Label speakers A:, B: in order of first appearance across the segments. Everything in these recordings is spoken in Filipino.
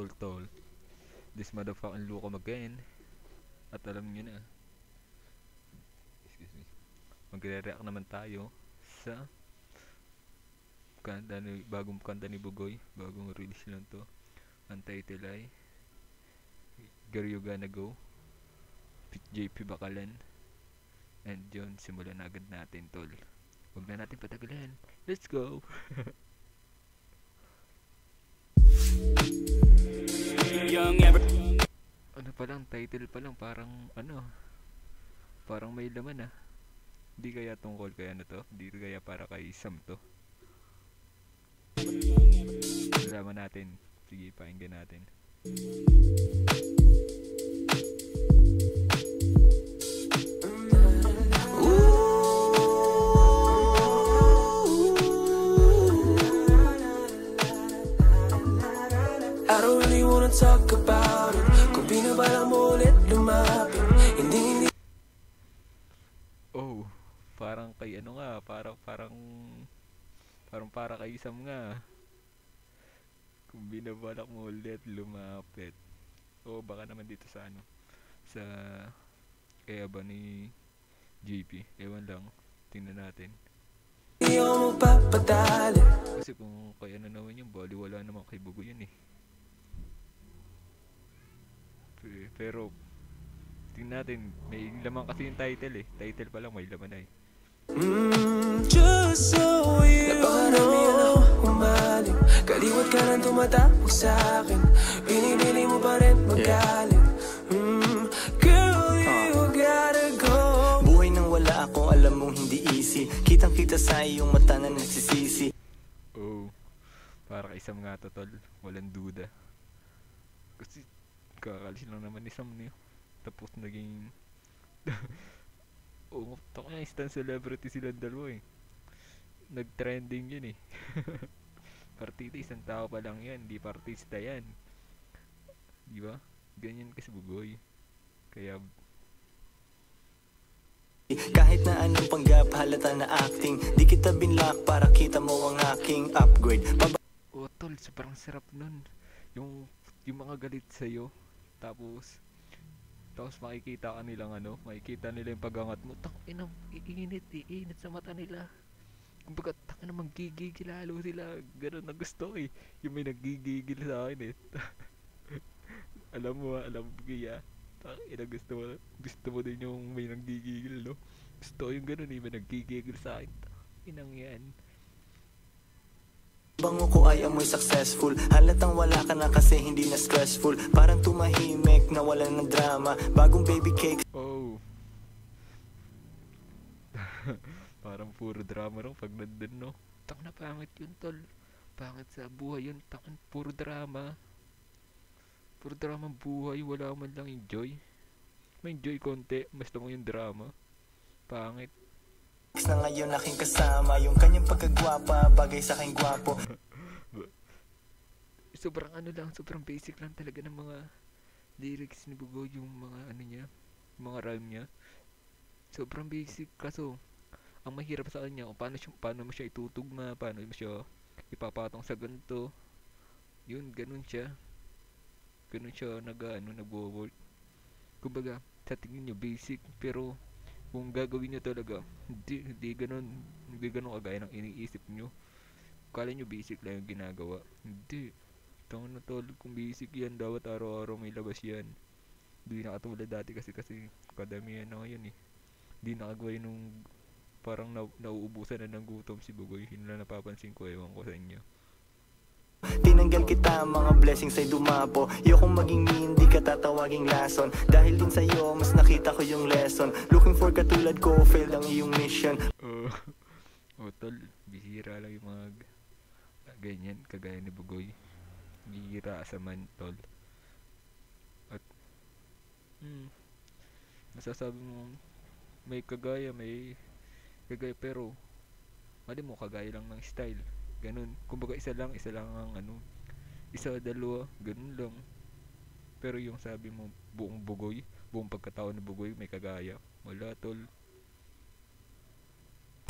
A: tol. This motherfucking Luca again. At alam nyo na, excuse me, magre-react naman tayo sa bagong kanta ni Bugoy. Bagong release lang to. Ang title ay Girl You Gonna Go with JP Bakalan. And yun, simulan na agad natin, tol. Huwag na natin patagalan. Let's go! Ano pa lang, title pa lang, parang parang may laman ah. Di kaya tungkol kaya na to? Di kaya para kay Sam to? Malaman natin. Sige, pakinggan natin.
B: I don't really wanna talk about it. Kung binabala mo ulit lumapit, hindi.
A: Oh, parang kay ano nga, parang para kay Sam nga. Kung binabalak mo ulit lumapit. O baka naman dito sa sa kaya ba ni JP, ewan lang, tingnan natin. Kasi kung kaya na naman yung bali, wala naman kay Bugo yun eh. Pero tingnan natin, may laman kasi yung title eh. Title pa lang may laman na eh.
B: Just so you know, umalim. Kaliwat ka nang tumatapos sa'kin. Binibili mo pa rin magalit. Girl, you gotta go. Buhay nang wala ako, alam mong hindi easy. Kitang kita sa iyong mata na nagsisisi.
A: Oh, para kay Sam nga to, tol. Walang duda. Kasi kakalis lang naman ni Sam niyo. Tapos naging oh, tako na instant celebrity silang dalawa eh. Nag-trending yun eh. Partida, isang tao pa lang yan, di partista yan. Di ba? Ganyan kasi Bugoy. Kaya
B: kahit na anong panggap, halata na acting. Di kita binlock para kita mo ang aking upgrade.
A: oh tol, sobrang sarap nun. Yung mga galit sa'yo. Tapos makikita ka nilang makikita nila yung pagangat mo. Tangina, iinit sa mata nila. Kumbaga, tangina, manggigigil lalo sila. Ganun na gusto ko eh. Yung may naggigigil sa akin eh. alam mo kaya. Tangina, gusto mo din yung may naggigigil, no? Gusto ko yung ganun eh, may naggigigil sa akin. Inang yan.
B: Bango ko ay amoy successful. Halatang wala ka na kasi hindi na stressful. Parang tumahimik na wala ng drama. Bagong baby cake.
A: Oh. Parang puro drama rin pag nandun, no? Tang na pangit yun, tol. Pangit sa buhay yun. Tang puro drama. Puro drama buhay. Wala man lang enjoy. May enjoy konti. Basta mo yung drama. Pangit.
B: Na ngayon aking kasama. Yung kanyang pagkagwapa, bagay sa aking gwapo.
A: Sobrang sobrang basic lang talaga ng mga lyrics ni Bugo. Yung mga niya, mga rhyme niya. Sobrang basic, kaso ang mahirap sa kanya kung paano mo siya itutugma, paano mo siya ipapatong sa ganito. Yun, ganun siya nagwo-work. Kumbaga, sa tingin nyo basic, pero kung gagawin nyo talaga, hindi ganun kagaya ng iniisip nyo. Kala nyo basic lang yung ginagawa. Hindi. Tangan na tol, kung basic yan, dapat araw-araw may labas yan. Hindi na katulad dati kasi kadamihan na ngayon eh. Hindi nakagawa nung parang nauubusan na ng gutom si Bugoy. Yun lang napapansin ko, ewan ko sa inyo.
B: Tinanggal kita, mga blessings ay dumapo. Ayokong maging mean, di ka tatawaging lason. Dahil din sa'yo, mas nakita ko yung lesson. Looking for katulad ko, failed ang iyong mission.
A: Tol, bihira lang yung mga ganyan, kagaya ni Bugoy. Bihira sa man, tol. At masasabi mo may kagaya pero mali mo kagaya lang ng style. Ganun. Kumbaga isa lang ang isa, dalawa, ganun lang. Pero yung sabi mo buong Bugoy, buong pagkatao ng Bugoy may kagaya. Wala, tol.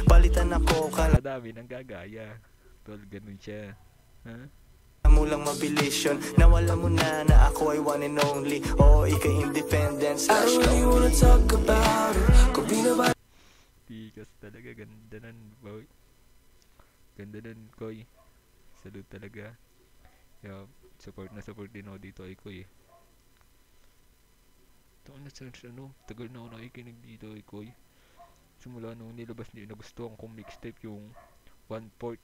B: Palitan ako,
A: Madami nang gagaya. Tol, ganun siya. Ha?
C: mo lang mabilis yun. Nawala mo na na ako ay one and only. Oo, ika'y independent
B: I
C: slash
B: don't really
C: lonely.
B: wanna talk about it. Kung binaba
A: Tikas talaga, ganda nun, boy. Ganda nun, Koy. Salute talaga. Kaya, support na support din ako dito kay Koy eh. Ito na sa ano, tagal na ako nakikinig dito kay Koy. Simula nung nilabas niya, nagustuhan kong mixtape yung 1/4.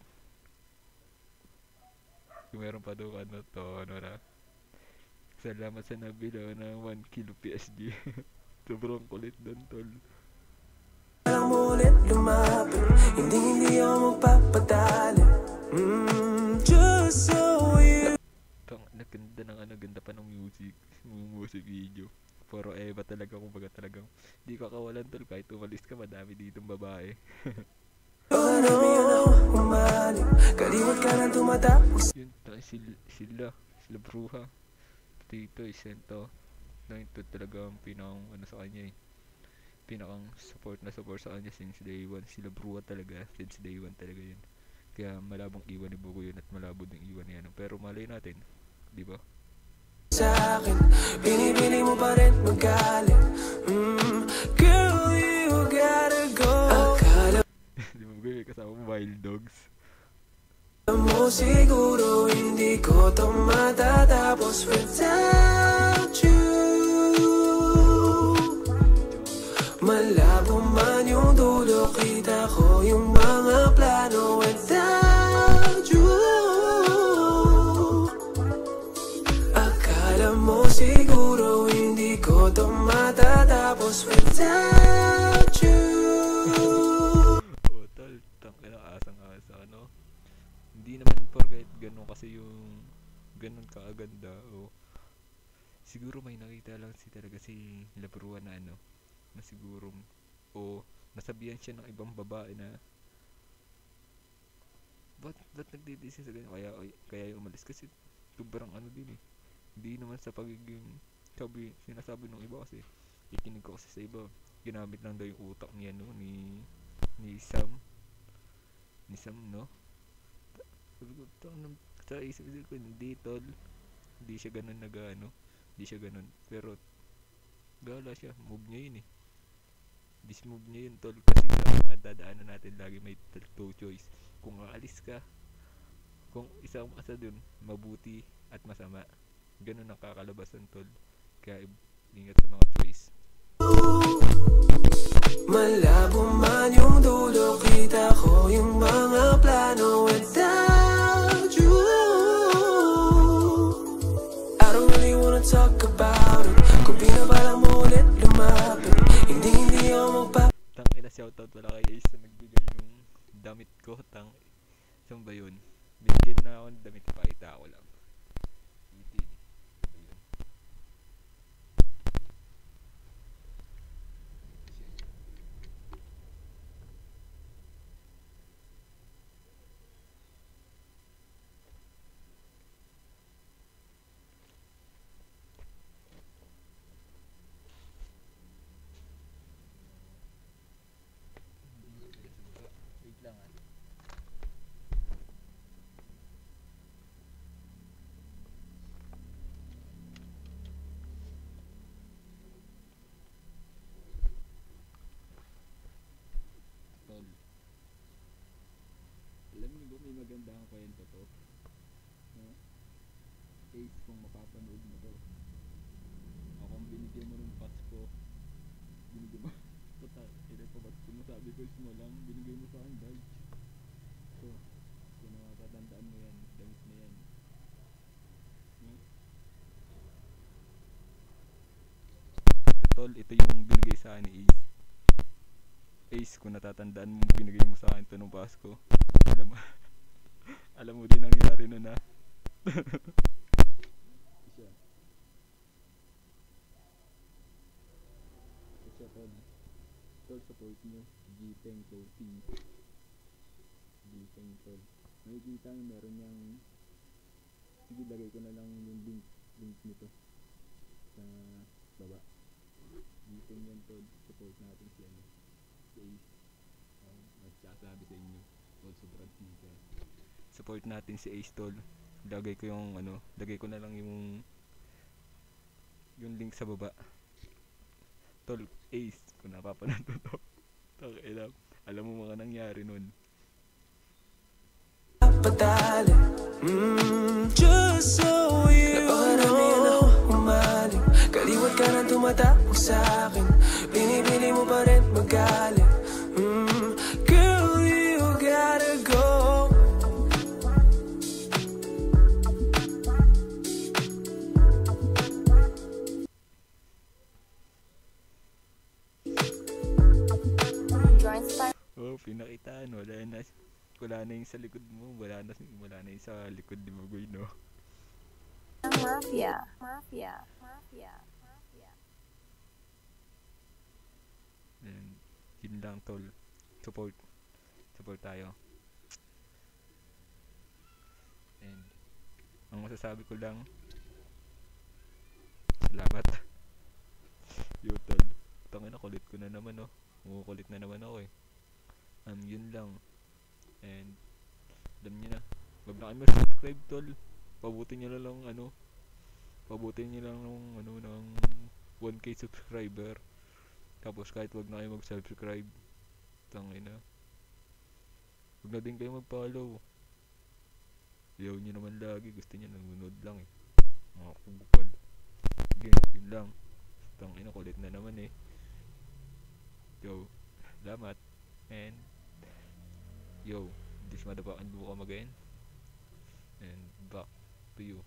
A: Yung meron pa doon, ano to, ano na. Salamat sa nabila na 1 kilo PSG. Sobrang kulit doon, tol.
B: lang mo ulit lumapit, hindi ako magpapadali. Just so you.
A: Naganda ng ano, ganda pa ng music. Music video. Puro Eva talaga, kumbaga talagang di ka kawalan, tol. Kahit umalis ka, madami ditong babae.
B: Umalim, kaliwat ka ng tumatapos.
A: Yun, sila Bruja. Tito, Isento. Na ito talaga ang pinakang ano sa kanya eh. Pinakang support sa kanya since day 1. Sila Bruja talaga, since day 1 talaga yun. Kaya malabong iwan ni Buko yun at malabo din iwan ni ano. Pero malay natin, di ba?
B: Sa akin, binibili mo pa rin magalit. Girl, you gotta go. Akala
A: Di ba may kasama mo Wild Dogs?
B: mo siguro hindi ko to matatapos without you. Malabo man yung dulo, kita ko yung mga plano without you. Akala mo siguro hindi ko to matatapos without you.
A: Oh, tol, tangina, asang-asa, ano? Hindi naman porket ganun kasi yung ganun kaaganda, o siguro may nakita lang talaga si Labruan na ano, na siguro, o nasabihan siya ng ibang babae na ba't nagdidisi sa ganyan, kaya yung umalis kasi sobrang ano din eh, hindi naman sa pagiging sinasabi ng iba kasi ikinig ko kasi sa iba, ginamit lang daw yung utak niya no, ni Sam no. Sabi ko, sa isip ko, hindi tol, hindi siya ganun hindi siya ganun, pero gala siya, move niya yun eh, this move niya yun tol, kasi sa mga dadaanan natin lagi may two choice, kung aalis ka, kung isang asa dun, mabuti at masama, ganun ang kakalabasan tol, kaya ingat sa mga choice.
B: Malabo man yung dulo, kita ko yung mga plano without you. I don't really wanna talk about it. Kung pinabala mo ulit lumapit, hindi ako magpa.
A: Tangina, shoutout pala kay Ace na nagbigay nung damit ko, saan ba yun? Binigyan na ako ng damit, pakita ko lang. Itin. Ayun. Wait lang ah. Tol. Alam niyo ba may magandang kwento to? No? Ace, kung mapapanood mo to. Ako kung binigyan mo ng Pasko, binigyan mo. Total, kailan pa Pasko mo, sabi ko mo lang, binigay mo sa akin bag. So, kung nakatatandaan mo yan, damit na yan. No? Tol, ito yung binigay sa akin ni Ace. Ace, kung natatandaan mo, binigay mo sa akin ito nung Pasko. Alam mo, alam mo din nangyari nun ha. Isa. Isa tol. Tol, support nyo. G-Peng Clothing. G-Peng tol. Makikita nyo meron niyang, sige lagay ko na lang yung link nito sa baba. G-Peng yan tol. Support natin si ano, si Ace. At sabi sa inyo, tol, sobrang tika. Support natin si Ace tol. lagay ko yung ano, lagay ko na lang yung link sa baba. Tol, Ace, kung napapanood mo to. Tangina, alam mo mga nangyari nun.
B: Padali Just so you know Humaling Kaliwat ka nang tumatapos sa'kin Pinipili mo pa rin magalit Girl, you gotta go
A: Oh, pinakitaan, wala na yung sa likod mo, wala na yung sa likod ni Magoy, no?
D: Mafia. Mafia. Mafia. Mafia.
A: And yun lang, tol. Support tayo. And ang masasabi ko lang, salamat. Yo, tol. Tangina, kulit ko na naman, no? Kumukulit na naman ako, eh. Yun lang. And alam nyo na, wag na kayo mag-subscribe, tol. Pabutin nyo lang ng 1k subscriber. Tapos kahit wag na kayo mag-subscribe, tangina, wag na din kayo mag-follow. Ayaw nyo naman lagi, gusto nyo nanonood lang, eh. Mga kupal. Sige, yun lang. Tangina, kulit na naman, eh. Yo, salamat. And yo, this motherfucking buka again. And back to you.